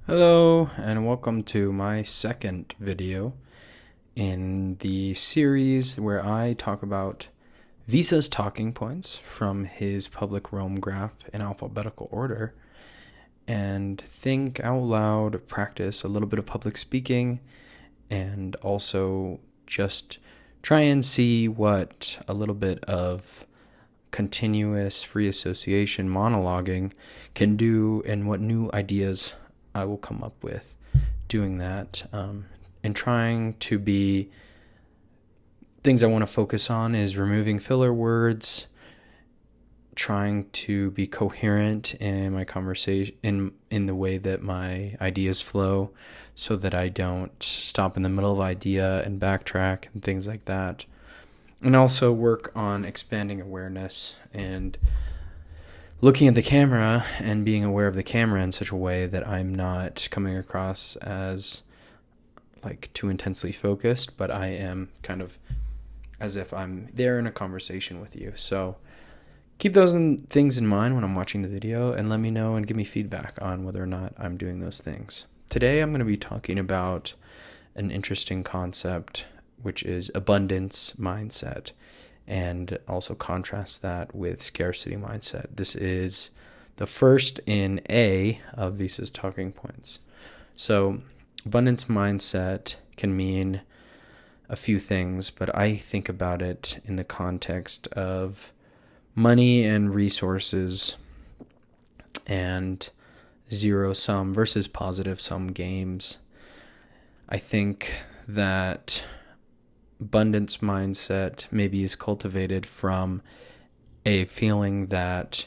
Hello and welcome to my second video in the series where I talk about Visa's talking points from his public Rome graph in alphabetical order and think out loud, practice a little bit of public speaking, and also just try and see what a little bit of continuous free association monologuing can do and what new ideas I will come up with doing that, and trying to be things I want to focus on is removing filler words, trying to be coherent in my conversation in the way that my ideas flow so that I don't stop in the middle of idea and backtrack and things like that, and also work on expanding awareness and looking at the camera and being aware of the camera in such a way that I'm not coming across as like too intensely focused, but I am kind of as if I'm there in a conversation with you. So keep those things in mind when I'm watching the video and let me know and give me feedback on whether or not I'm doing those things. Today I'm going to be talking about an interesting concept, which is abundance mindset, and also contrast that with scarcity mindset. This is the first in A of Visa's talking points. So abundance mindset can mean a few things, but I think about it in the context of money and resources and zero sum versus positive sum games. I think that abundance mindset maybe is cultivated from a feeling that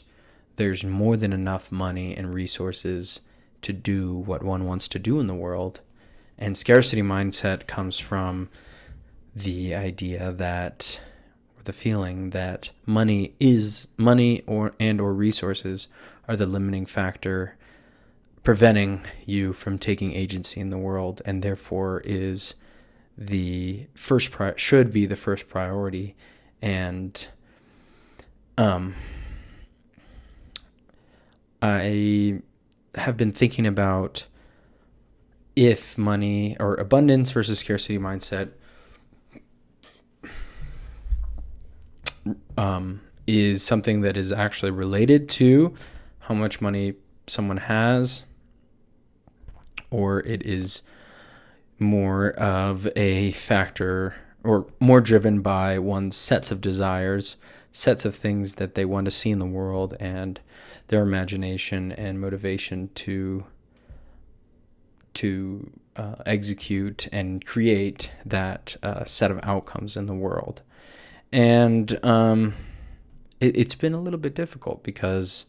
there's more than enough money and resources to do what one wants to do in the world. And scarcity mindset comes from the idea that, or the feeling that money or resources are the limiting factor preventing you from taking agency in the world, and therefore should be the first priority. And I have been thinking about if money or abundance versus scarcity mindset is something that is actually related to how much money someone has, or it is more of a factor or more driven by one's sets of desires, sets of things that they want to see in the world, and their imagination and motivation to execute and create that set of outcomes in the world. And it's been a little bit difficult because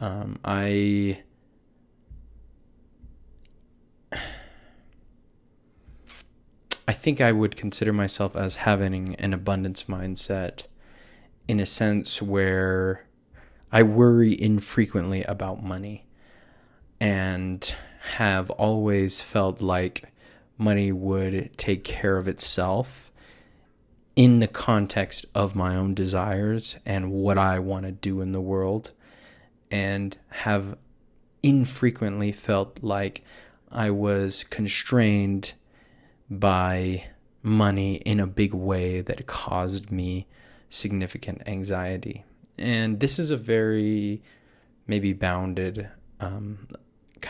I think I would consider myself as having an abundance mindset in a sense where I worry infrequently about money and have always felt like money would take care of itself in the context of my own desires and what I want to do in the world, and have infrequently felt like I was constrained by money in a big way that caused me significant anxiety. And this is a very maybe bounded kind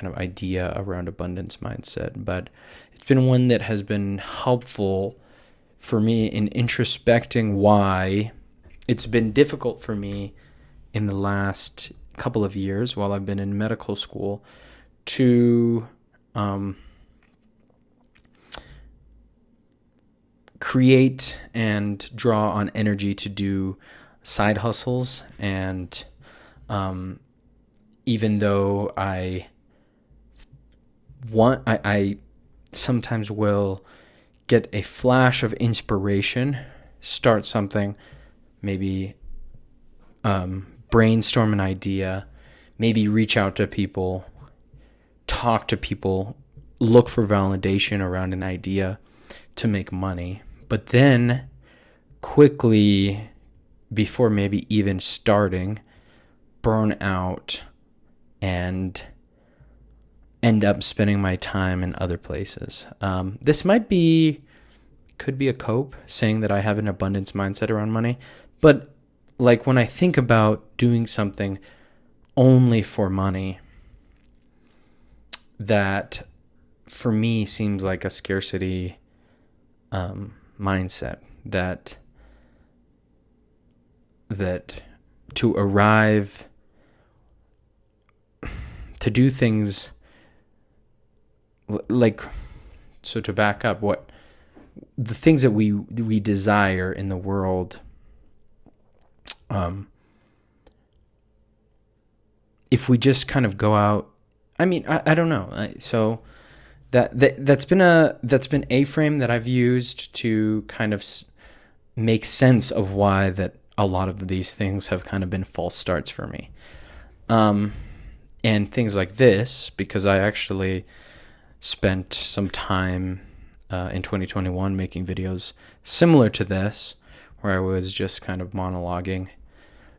of idea around abundance mindset, but it's been one that has been helpful for me in introspecting why it's been difficult for me in the last couple of years while I've been in medical school to create and draw on energy to do side hustles. And even though I sometimes will get a flash of inspiration, start something, maybe brainstorm an idea, maybe reach out to people, talk to people, look for validation around an idea to make money. But then quickly, before maybe even starting, burn out and end up spending my time in other places. This could be a cope, saying that I have an abundance mindset around money, but like when I think about doing something only for money, that for me seems like a scarcity mindset, that to arrive, to do things like, so to back up, what the things that we desire in the world, if we just kind of go out, I mean, I don't know. So that's been a frame that I've used to kind of make sense of why that a lot of these things have kind of been false starts for me. And things like this, because I actually spent some time in 2021 making videos similar to this, where I was just kind of monologuing.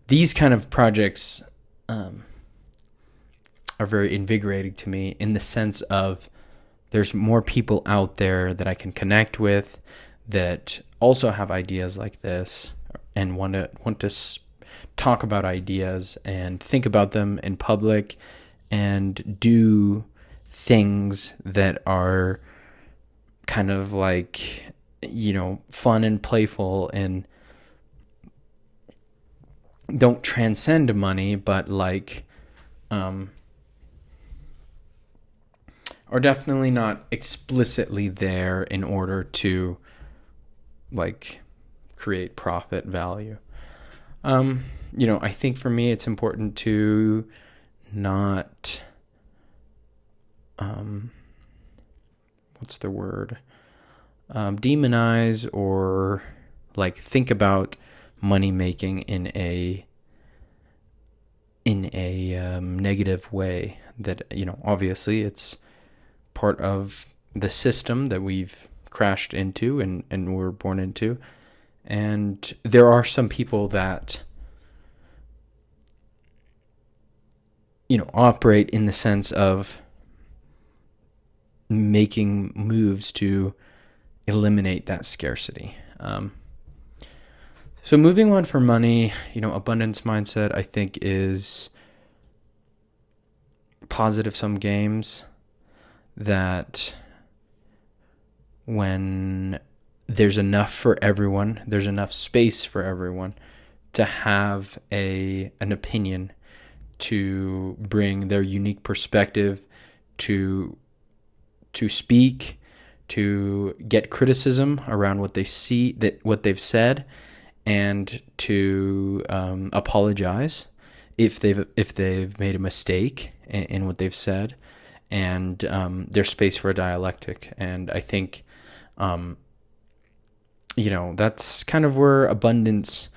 These kind of projects are very invigorating to me, in the sense of there's more people out there that I can connect with that also have ideas like this and want to talk about ideas and think about them in public and do things that are kind of like, fun and playful and don't transcend money, but like, are definitely not explicitly there in order to like create profit value. I think for me it's important to not what's the word? Demonize or like think about money making in a negative way. That, obviously it's part of the system that we've crashed into and were born into. And there are some people that, operate in the sense of making moves to eliminate that scarcity. So moving on from money, abundance mindset, I think, is positive sum games, that when there's enough for everyone, there's enough space for everyone to have an opinion, to bring their unique perspective, to speak, to get criticism around what they see, what they've said, and to apologize if they've made a mistake in what they've said, and there's space for a dialectic. And I think that's kind of where abundance,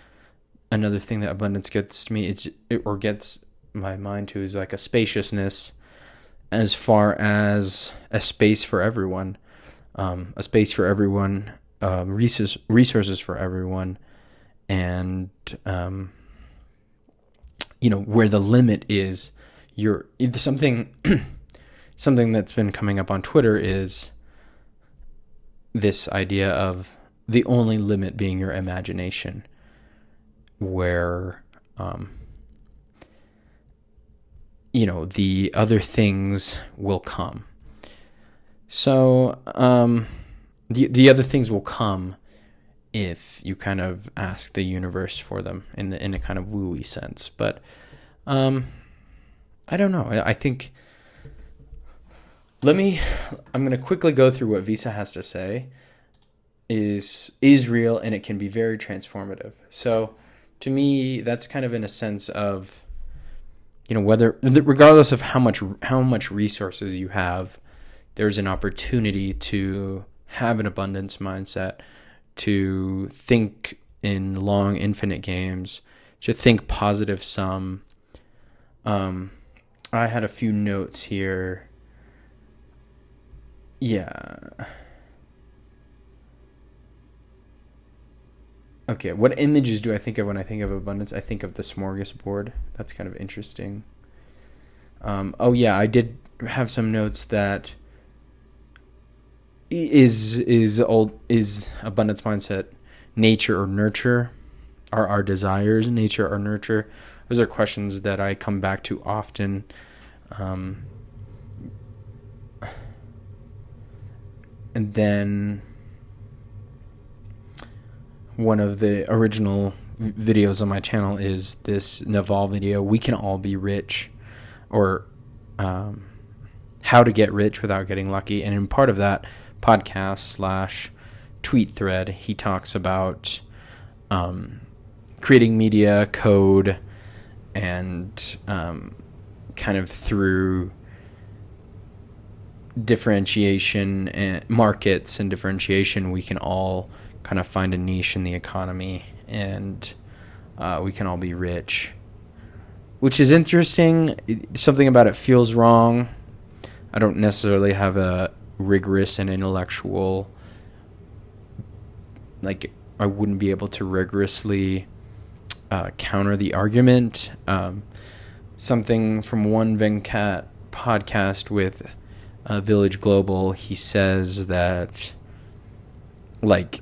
another thing that abundance gets me, gets my mind to, is like a spaciousness, as far as a space for everyone, resources for everyone, and where the limit is, something that's been coming up on Twitter is this idea of the only limit being your imagination, where the other things will come. So the other things will come if you kind of ask the universe for them in a kind of woo-y sense. But I don't know. I think I'm going to quickly go through what Visa has to say is real, and it can be very transformative. So to me, that's kind of in a sense of, whether, regardless of how much resources you have, there's an opportunity to have an abundance mindset, to think in long, infinite games, to think positive sum. I had a few notes here. Yeah. Okay, what images do I think of when I think of abundance? I think of the smorgasbord. That's kind of interesting. I did have some notes that is abundance mindset nature or nurture? Are our desires nature or nurture? Those are questions that I come back to often. And then one of the original videos on my channel is this Naval video, We Can All Be Rich, or how to get rich without getting lucky. And in part of that podcast / tweet thread, he talks about creating media code and kind of through differentiation and markets and differentiation, we can all kind of find a niche in the economy, and we can all be rich, which is interesting. Something about it feels wrong. I don't necessarily have a rigorous and intellectual, like, I wouldn't be able to rigorously counter the argument. Something from one Venkat podcast with Village Global, he says that, like,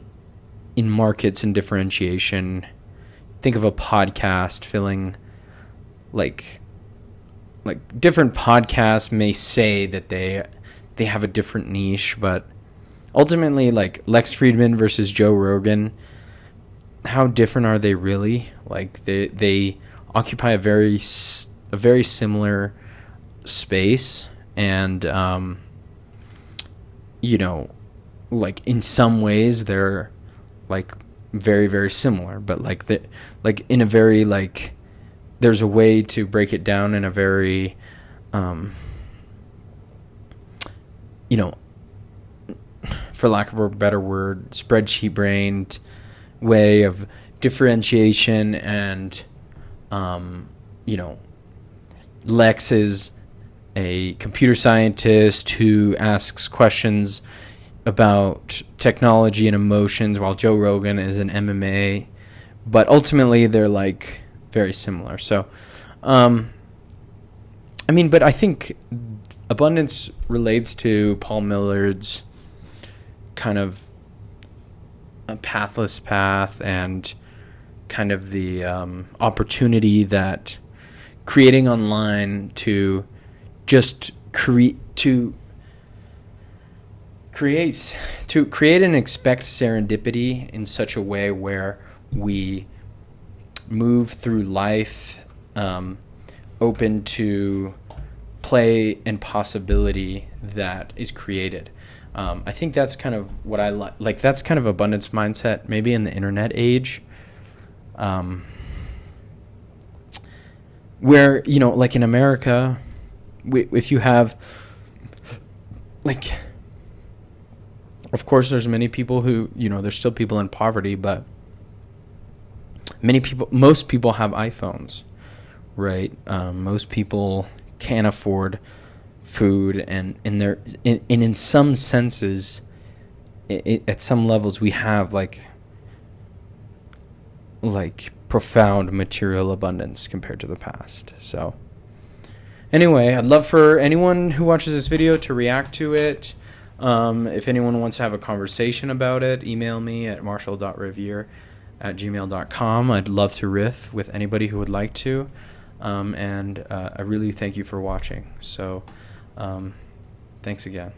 in markets and differentiation, think of a podcast filling, like different podcasts may say that they have a different niche, but ultimately, like Lex Fridman versus Joe Rogan, how different are they really? Like, they occupy a very similar space, and like in some ways they're like very, very similar, but like in a very, like, there's a way to break it down in a very for lack of a better word, spreadsheet brained way of differentiation. And Lex is a computer scientist who asks questions about technology and emotions, while Joe Rogan is an MMA, but ultimately they're like very similar. So but I think abundance relates to Paul Millard's kind of a pathless path, and kind of the opportunity that creating online to just create and expect serendipity in such a way where we move through life open to play and possibility that is created. I think that's kind of what I like. That's kind of abundance mindset, maybe in the internet age, where, like in America, if you have, like, of course there's many people who, there's still people in poverty, but most people have iPhones, right? Most people can't afford food, and in some senses, at some levels, we have like profound material abundance compared to the past. So anyway, I'd love for anyone who watches this video to react to it. If anyone wants to have a conversation about it, email me at marshall.revere@gmail.com. I'd love to riff with anybody who would like to. And I really thank you for watching. So thanks again.